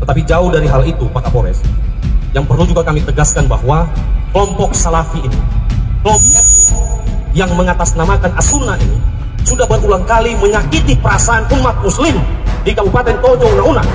Tetapi jauh dari hal itu, Pak Kapolres, yang perlu juga kami tegaskan bahwa kelompok Salafi ini, kelompok yang mengatasnamakan As-Sunnah ini, sudah berulang kali menyakiti perasaan umat muslim di Kabupaten Tojo Una-Una.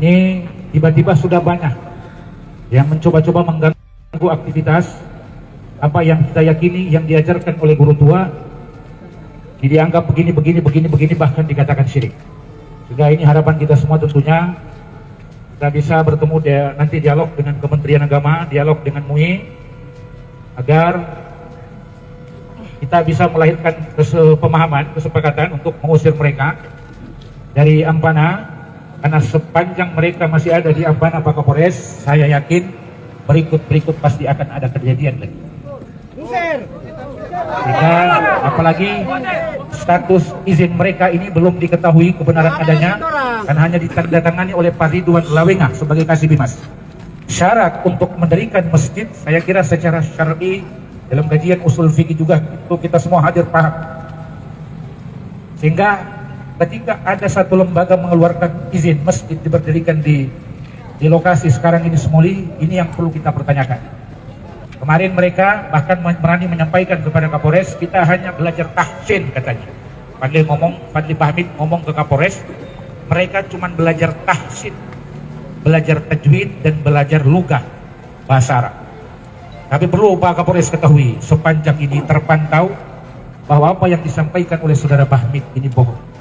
Ini tiba-tiba sudah banyak yang mencoba-coba mengganggu aktivitas apa yang kita yakini yang diajarkan oleh guru tua, dianggap begini, bahkan dikatakan syirik. Sehingga ini harapan kita semua tentunya kita bisa bertemu nanti dialog dengan Kementerian Agama, dialog dengan MUI, agar kita bisa melahirkan kesepakatan untuk mengusir mereka dari Ampana. Karena sepanjang mereka masih ada di Ampana, Pak Kapolres, saya yakin berikut pasti akan ada kejadian lagi. Sehingga apalagi status izin mereka ini belum diketahui kebenaran adanya, kan hanya ditandatangani oleh Pak Ridwan Lawengah sebagai Kasih Bimas. Syarat untuk mendirikan masjid, saya kira secara syar'i dalam kajian usul fikih juga itu kita semua hadir paham. Sehingga ketika ada satu lembaga mengeluarkan izin masjid diberdirikan di lokasi sekarang ini Semoli, ini yang perlu kita pertanyakan. Kemarin mereka bahkan berani menyampaikan kepada Kapolres, kita hanya belajar tahsin katanya. Fadli Bahmid ngomong ke Kapolres, mereka cuma belajar tahsin, belajar tajwid dan belajar lugah bahasa Arab. Tapi perlu Pak Kapolres ketahui, sepanjang ini terpantau bahwa apa yang disampaikan oleh saudara Bahmid ini bohong.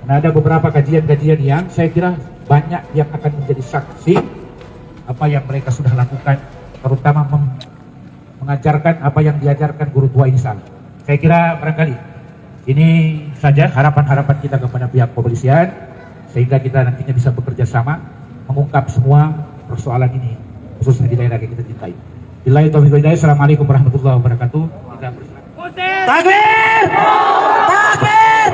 Nah, ada beberapa kajian-kajian yang saya kira banyak yang akan menjadi saksi apa yang mereka sudah lakukan, terutama mengajarkan apa yang diajarkan guru tua ini salah. Saya kira barangkali ini saja harapan-harapan kita kepada pihak kepolisian, sehingga kita nantinya bisa bekerja sama mengungkap semua persoalan ini, khususnya di daerah yang kita cintai. Billahi taufiq wal hidayah. Assalamualaikum warahmatullahi wabarakatuh. Kita bersama. Takbir! Takbir!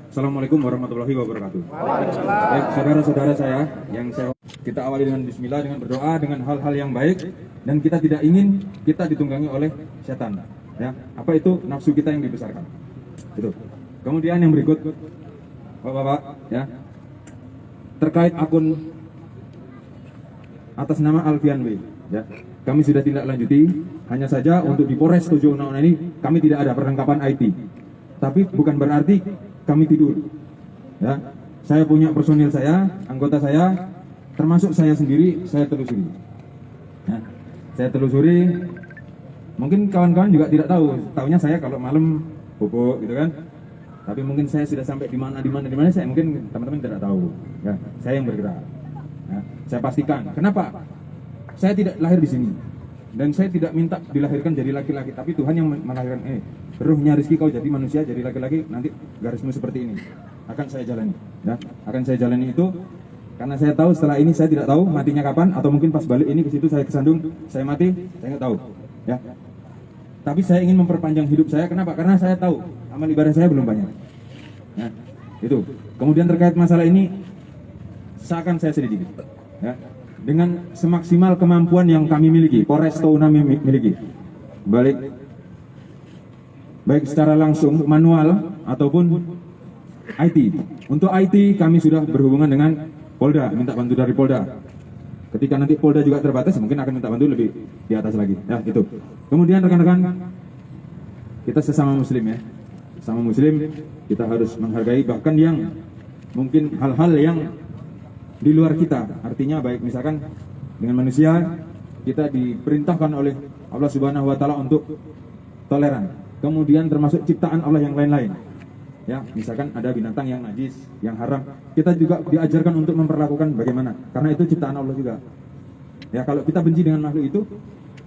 Assalamualaikum warahmatullahi wabarakatuh. Baik, saudara-saudara saya yang kita awali dengan bismillah, dengan berdoa, dengan hal-hal yang baik, dan kita tidak ingin kita ditunggangi oleh setan. Ya, apa itu nafsu kita yang dibesarkan. Itu. Kemudian yang berikut, Bapak-bapak, ya, terkait akun atas nama Alfian W. Ya, kami sudah tindak lanjuti. Hanya saja untuk di Polres Tojo Una-Una ini kami tidak ada perlengkapan IT. Tapi bukan berarti kami tidur. Ya, saya punya personil saya, anggota saya, termasuk saya sendiri, saya telusuri. Ya, saya telusuri. Mungkin kawan-kawan juga tidak tahu. Tahunya saya kalau malam bubuk gitu kan. Tapi mungkin saya sudah sampai di mana saya mungkin teman-teman tidak tahu. Ya, saya yang bergerak. Ya, saya pastikan. Kenapa? Saya tidak lahir di sini. Dan saya tidak minta dilahirkan jadi laki-laki, tapi Tuhan yang melahirkan. Ruhnya Rizky kau jadi manusia, jadi laki-laki, nanti garismu seperti ini. Akan saya jalani, ya. Akan saya jalani itu karena saya tahu setelah ini saya tidak tahu matinya kapan, atau mungkin pas balik ini ke situ saya kesandung, saya mati, saya nggak tahu, ya. Tapi saya ingin memperpanjang hidup saya. Kenapa? Karena saya tahu amal ibadah saya belum banyak. Ya, itu. Kemudian terkait masalah ini, seakan saya sedikit, ya. Dengan semaksimal kemampuan yang kami miliki, Polres Touna miliki, baik secara langsung manual ataupun IT. Untuk IT kami sudah berhubungan dengan Polda, minta bantu dari Polda. Ketika nanti Polda juga terbatas, mungkin akan minta bantu lebih di atas lagi. Ya, itu. Kemudian rekan-rekan, kita sesama Muslim ya, sesama Muslim kita harus menghargai bahkan yang mungkin hal-hal yang di luar kita, artinya baik misalkan dengan manusia kita diperintahkan oleh Allah Subhanahu wa taala untuk toleran. kemudian termasuk ciptaan Allah yang lain-lain. Ya, misalkan ada binatang yang najis, yang haram, kita juga diajarkan untuk memperlakukan bagaimana, karena itu ciptaan Allah juga. Ya, kalau kita benci dengan makhluk itu,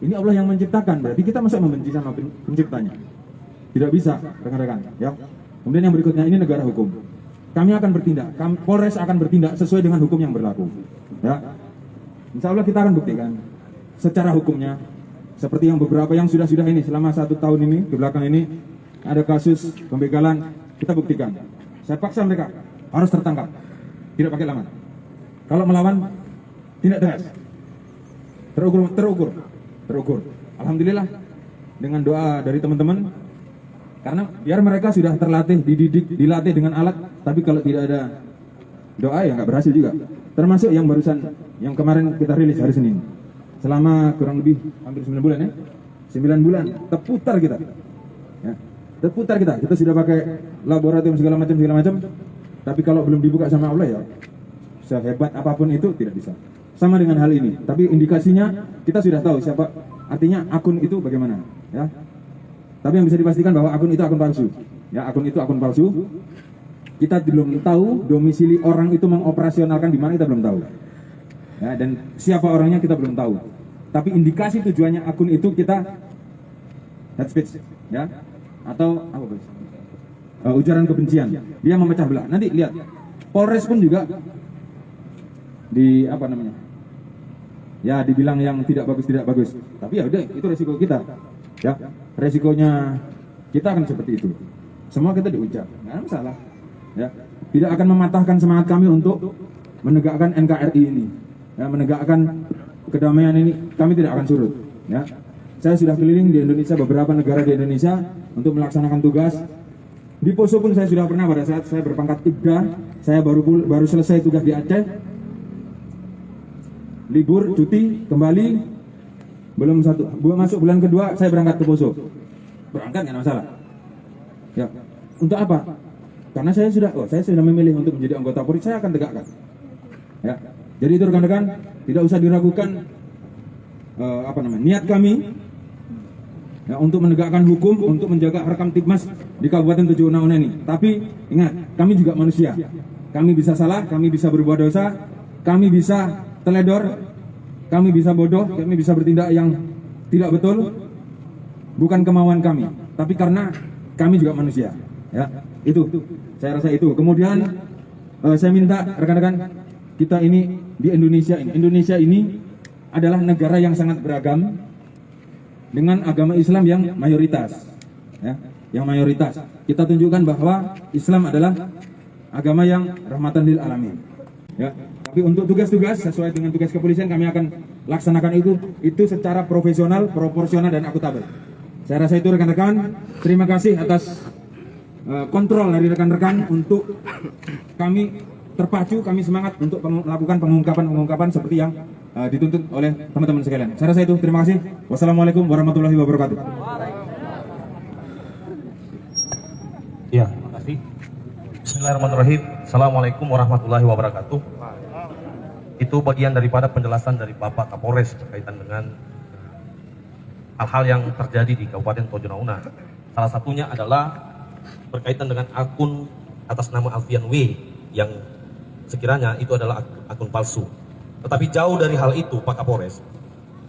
ini Allah yang menciptakan, berarti kita masa membenci sama penciptanya? Tidak bisa, rekan-rekan. Ya. Kemudian yang berikutnya, ini negara hukum. Kami akan bertindak, Polres akan bertindak sesuai dengan hukum yang berlaku. Ya, insya Allah kita akan buktikan secara hukumnya, seperti yang beberapa yang sudah ini selama 1 tahun ini ke belakang ini ada kasus pembegalan, kita buktikan. Saya paksa mereka harus tertangkap, tidak pakai lawan. Kalau melawan, tindak tegas, terukur. Alhamdulillah dengan doa dari teman-teman, karena biar mereka sudah terlatih, dididik, dilatih dengan alat, tapi kalau tidak ada doa ya nggak berhasil juga. Termasuk yang barusan, yang kemarin kita rilis hari Senin, selama kurang lebih hampir 9 bulan ya, 9 bulan terputar kita, ya, terputar kita sudah pakai laboratorium segala macam, tapi kalau belum dibuka sama Allah ya, sehebat apapun itu tidak bisa. Sama dengan hal ini, tapi indikasinya kita sudah tahu siapa, artinya akun itu bagaimana, ya. Tapi yang bisa dipastikan bahwa akun itu akun palsu, ya, akun itu akun palsu. Kita belum tahu domisili orang itu mengoperasionalkan di mana, kita belum tahu. Ya, dan siapa orangnya kita belum tahu. Tapi indikasi tujuannya akun itu kita hate speech, ya, atau apa bos? Ujaran kebencian. Dia memecah belah. Nanti lihat, Polres pun juga di apa namanya? Ya, dibilang yang tidak bagus. Tapi ya udah, itu resiko kita. Ya, resikonya kita akan seperti itu. Semua kita diucap, nggak ada masalah. Ya, tidak akan mematahkan semangat kami untuk menegakkan NKRI ini, ya, menegakkan kedamaian ini. Kami tidak akan surut. Ya, saya sudah keliling di Indonesia, beberapa negara di Indonesia untuk melaksanakan tugas. Di Poso pun saya sudah pernah, pada saat saya berpangkat Ibda, saya baru selesai tugas di Aceh, libur cuti kembali, belum masuk bulan kedua saya berangkat ke Poso. Berangkat nggak masalah. Ya, untuk apa? Karena saya sudah memilih untuk menjadi anggota Polri, saya akan tegakkan. Ya, jadi itu rekan-rekan, tidak usah diragukan niat kami, ya, untuk menegakkan hukum, untuk menjaga Harkam Tipmas di Kabupaten Tojo Una ini. Tapi ingat, kami juga manusia. Kami bisa salah, kami bisa berbuat dosa, kami bisa teledor, kami bisa bodoh, kami bisa bertindak yang tidak betul. Bukan kemauan kami, tapi karena kami juga manusia. Ya, itu saya rasa itu. Kemudian saya minta rekan-rekan, kita ini di Indonesia ini adalah negara yang sangat beragam dengan agama Islam yang mayoritas, ya, yang mayoritas. Kita tunjukkan bahwa Islam adalah agama yang rahmatan lil alamin, ya. Tapi untuk tugas-tugas sesuai dengan tugas kepolisian, kami akan laksanakan itu secara profesional, proporsional, dan akuntabel. Saya rasa itu rekan-rekan. Terima kasih atas kontrol dari rekan-rekan untuk kami terpacu, kami semangat untuk melakukan pengungkapan seperti yang dituntut oleh teman-teman sekalian. Saya rasa itu. Terima kasih. Wassalamualaikum warahmatullahi wabarakatuh. Ya, terima kasih. Bismillahirrahmanirrahim. Assalamualaikum warahmatullahi wabarakatuh. Itu bagian daripada penjelasan dari Bapak Kapolres berkaitan dengan hal-hal yang terjadi di Kabupaten Tojo Una. Salah satunya adalah berkaitan dengan akun atas nama Alfian W yang sekiranya itu adalah akun palsu. Tetapi jauh dari hal itu, Pak Kapolres,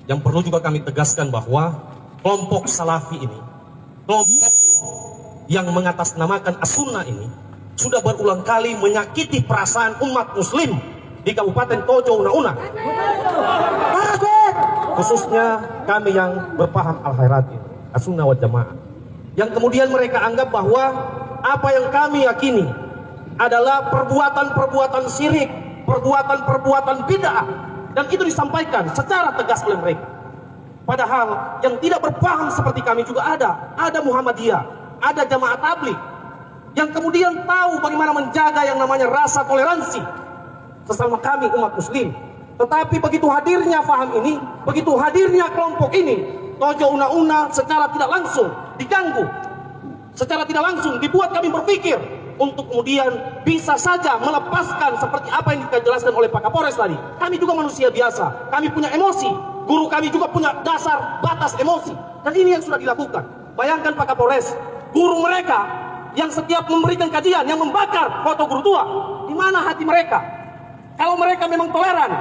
yang perlu juga kami tegaskan bahwa kelompok Salafi ini, kelompok yang mengatasnamakan As-Sunnah ini, sudah berulang kali menyakiti perasaan umat muslim di Kabupaten Tojo Una. Khususnya kami yang berpaham Al-Khairat ini, As-Sunnah wal Jamaah. Yang kemudian mereka anggap bahwa apa yang kami yakini adalah perbuatan-perbuatan syirik, perbuatan-perbuatan bid'ah, dan itu disampaikan secara tegas oleh mereka. Padahal yang tidak berpaham seperti kami juga ada Muhammadiyah, ada Jamaah Tabligh, yang kemudian tahu bagaimana menjaga yang namanya rasa toleransi sesama kami umat muslim. Tetapi begitu hadirnya faham ini, begitu hadirnya kelompok ini, Tojo Una secara tidak langsung diganggu, secara tidak langsung dibuat kami berpikir untuk kemudian bisa saja melepaskan seperti apa yang dijelaskan oleh Pak Kapolres tadi. Kami juga manusia biasa, kami punya emosi, guru kami juga punya dasar batas emosi, dan ini yang sudah dilakukan. Bayangkan Pak Kapolres, guru mereka yang setiap memberikan kajian, yang membakar foto guru tua, di mana hati mereka? Kalau mereka memang toleran,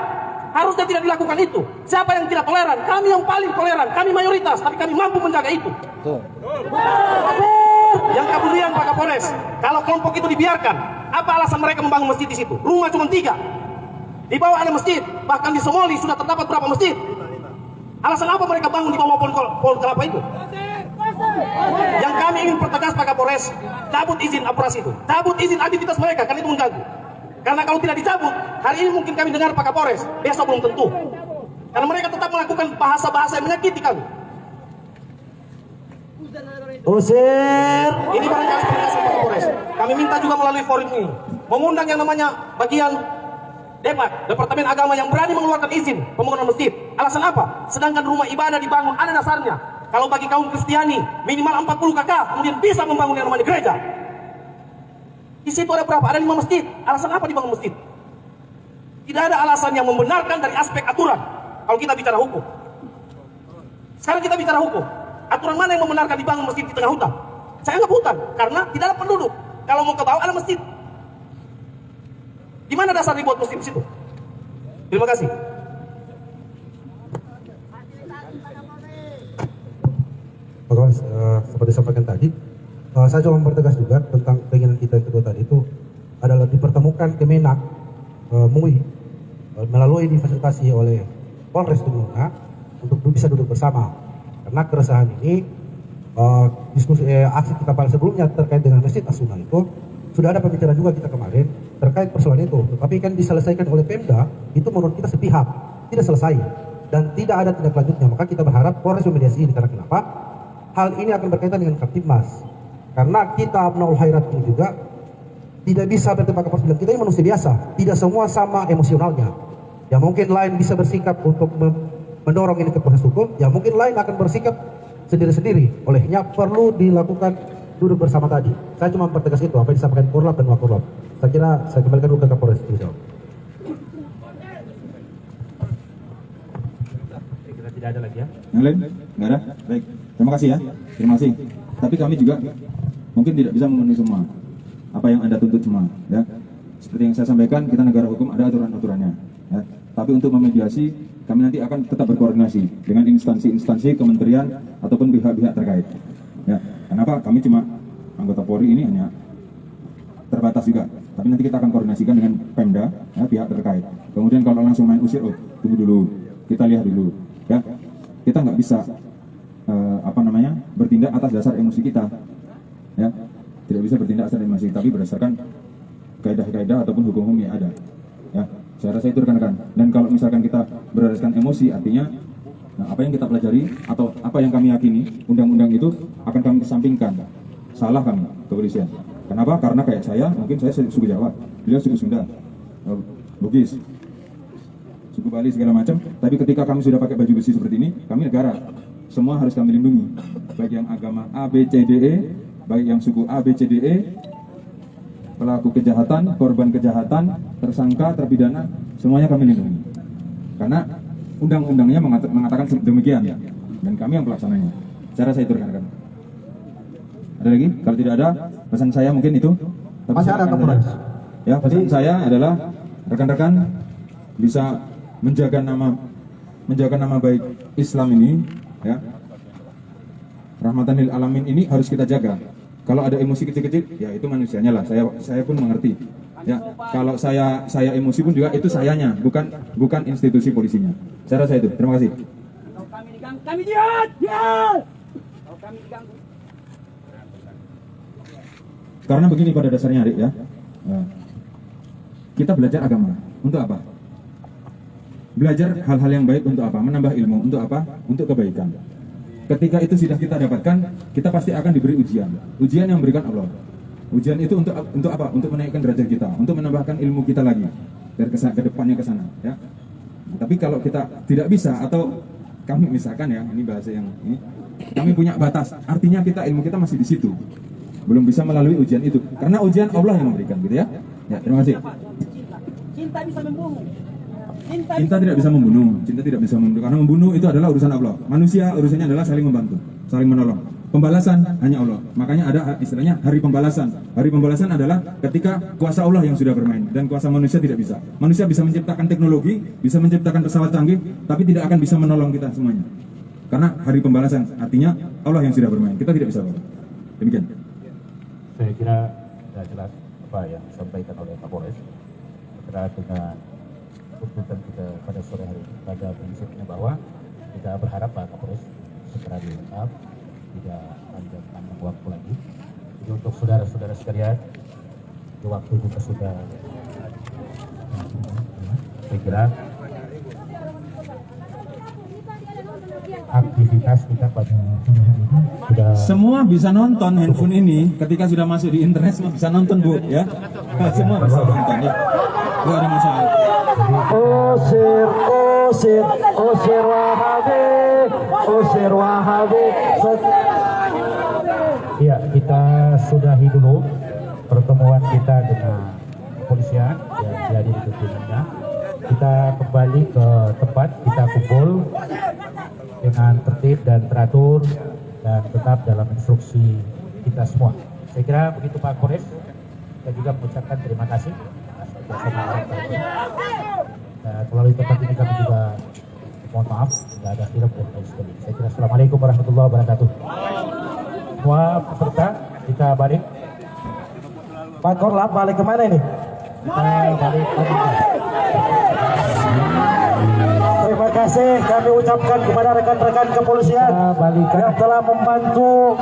harusnya tidak dilakukan itu. Siapa yang tidak toleran? Kami yang paling toleran, kami mayoritas, tapi kami mampu menjaga itu. Yang kemudian Pak Kapolres, kalau kelompok itu dibiarkan, apa alasan mereka membangun masjid di situ? Rumah cuma 3, di bawah ada masjid, bahkan di Somoli sudah terdapat berapa masjid? Alasan apa mereka bangun di bawah pohon kelapa itu? Yang kami ingin pertegas Pak Kapolres, cabut izin operasi itu, cabut izin aktivitas mereka, karena itu mengganggu. Karena kalau tidak dicabut, hari ini mungkin kami dengar Pak Kapolres, besok belum tentu. Karena mereka tetap melakukan bahasa-bahasa yang menyakiti kami. Usir. Ini barangkali penegasan Pak Kapolres. Kami minta juga melalui forum ini, mengundang yang namanya bagian Departemen Agama yang berani mengeluarkan izin pembangunan masjid. Alasan apa? Sedangkan rumah ibadah dibangun, ada dasarnya. Kalau bagi kaum Kristiani, minimal 40 kakak, kemudian bisa membangun yang namanya gereja. Di situ ada berapa? Ada 5 masjid. Alasan apa dibangun masjid? Tidak ada alasan yang membenarkan dari aspek aturan. Kalau kita bicara hukum. Sekarang kita bicara hukum. Aturan mana yang membenarkan dibangun masjid di tengah hutan? Saya anggap hutan, karena tidak ada penduduk. Kalau mau ke bawah ada masjid. Di mana dasar dibuat masjid di situ? Terima kasih. Pak Kapolres, seperti disampaikan tadi, saya coba mempertegas juga tentang keinginan kita yang kedua tadi itu adalah dipertemukan Kemenak MUI melalui difasilitasi oleh Polres Tumuna untuk bisa duduk bersama, karena keresahan ini diskusi aksi kita pada sebelumnya terkait dengan Masjid As-Sunnah itu sudah ada pembicaraan juga kita kemarin terkait persoalan itu, tetapi kan diselesaikan oleh Pemda itu menurut kita sepihak, tidak selesai dan tidak ada tindak lanjutnya. Maka kita berharap Polres memediasi ini, karena kenapa? Hal ini akan berkaitan dengan Kamtibmas, karena kita Abnaul Khairat ini juga tidak bisa seperti Pak Kapolres bilang, kita ini manusia biasa, tidak semua sama emosionalnya. Ya mungkin lain bisa bersikap untuk mendorong ini ke proses hukum, ya mungkin lain akan bersikap sendiri-sendiri. Olehnya perlu dilakukan duduk bersama tadi. Saya cuma mempertegas itu apa yang disampaikan Korlap dan Wakorlap. Saya kira saya kembalikan dulu ke Kapolres itu jawab. Kira tidak ada lagi ya? Yang lain? Nggak ada? Baik. Terima kasih ya. Terima kasih. Tapi kami juga mungkin tidak bisa memenuhi semua apa yang Anda tuntut semua. Ya. Seperti yang saya sampaikan, kita negara hukum, ada aturan-aturannya. Ya. Tapi untuk memediasi, kami nanti akan tetap berkoordinasi dengan instansi-instansi, kementerian, ataupun pihak-pihak terkait. Ya. Kenapa? Kami cuma anggota Polri ini hanya terbatas juga. Tapi nanti kita akan koordinasikan dengan Pemda, ya, pihak terkait. Kemudian kalau langsung main usir, oh tunggu dulu, kita lihat dulu. Ya. Kita nggak bisa bertindak atas dasar emosi kita, ya, tidak bisa bertindak atas emosi, tapi berdasarkan kaidah-kaidah ataupun hukum yang ada, ya. Saya rasa itu rekan-rekan. Dan kalau misalkan kita berdasarkan emosi, artinya apa yang kita pelajari atau apa yang kami yakini, undang-undang itu akan kami kesampingkan. Salah kami kepolisian. Kenapa? Karena kayak saya, mungkin saya suku Jawa, dia suku Sunda, Bugis, suku Bali segala macam. Tapi ketika kami sudah pakai baju besi seperti ini, kami negara. Semua harus kami lindungi, baik yang agama A, B, C, D, E, baik yang suku A, B, C, D, E, pelaku kejahatan, korban kejahatan, tersangka, terpidana, semuanya kami lindungi. Karena undang-undangnya mengatakan demikian, dan kami yang pelaksananya. Saya rasa itu rekan-rekan. Ada lagi? Kalau tidak ada, pesan saya mungkin itu. Tapi Masih ada, Kapolres. Ya, pesan saya adalah rekan-rekan bisa menjaga nama baik Islam ini. Ya, rahmatan lil alamin ini harus kita jaga. Kalau ada emosi kecil-kecil, ya itu manusianya lah. Saya pun mengerti. Ya, kalau saya emosi pun juga itu sayanya, bukan institusi polisinya. Saya rasa itu. Terima kasih. Kalau kami diganggu, kami jihad. Kalau kami diganggu. Karena begini pada dasarnya, Adik, ya. Kita belajar agama untuk apa? Belajar hal-hal yang baik untuk apa? Menambah ilmu untuk apa? Untuk kebaikan. Ketika itu sudah kita dapatkan, kita pasti akan diberi ujian. Ujian yang memberikan Allah. Ujian itu untuk apa? Untuk menaikkan derajat kita, untuk menambahkan ilmu kita lagi ke depannya ke sana, ya. Tapi kalau kita tidak bisa, atau kami misalkan, ya, ini bahasa yang ini, kami punya batas. Artinya ilmu kita masih di situ. Belum bisa melalui ujian itu. Karena ujian Allah yang memberikan, gitu ya. Ya, terima kasih. Cinta bisa membunuh. Cinta tidak bisa membunuh. Cinta tidak bisa membunuh. Karena membunuh itu adalah urusan Allah. Manusia urusannya adalah saling membantu, saling menolong. Pembalasan hanya Allah. Makanya ada istilahnya hari pembalasan. Hari pembalasan adalah ketika kuasa Allah yang sudah bermain dan kuasa manusia tidak bisa. Manusia bisa menciptakan teknologi, bisa menciptakan pesawat canggih, tapi tidak akan bisa menolong kita semuanya. Karena hari pembalasan artinya Allah yang sudah bermain. Kita tidak bisa. Demikian. Saya kira sudah jelas apa yang disampaikan oleh Kapolres terkait dengan tuntutan kita pada sore hari ini. Pada prinsipnya bahwa kita berharap Pak Kapolres segera diungkap, tidak panjang waktu lagi. Jadi untuk saudara-saudara sekalian, di waktu kita sudah, saya kira aktivitas kita pada sore hari ini sudah Semua bisa nonton handphone ini ketika sudah masuk di internet, semua bisa nonton Bu ya. Semua bisa nonton ya. Gak ada masalah. Usir Wahabi. Ya, kita sudahi dulu pertemuan kita dengan kepolisian yang jadi di pimpinannya. Kita kembali ke tempat, kita kumpul dengan tertib dan teratur dan tetap dalam instruksi kita semua. Saya kira begitu Pak Kapolres. Kita juga mengucapkan terima kasih atas kerjasama dan melalui tempat ini kami juga mohon maaf tidak ada hilaf dan lain sebagainya. Saya kira assalamualaikum warahmatullahi wabarakatuh. Semua peserta kita balik. Pak Korlap balik kemana ini? Kita balik. Terima kasih kami ucapkan kepada rekan-rekan kepolisian Kita balikan. yang telah membantu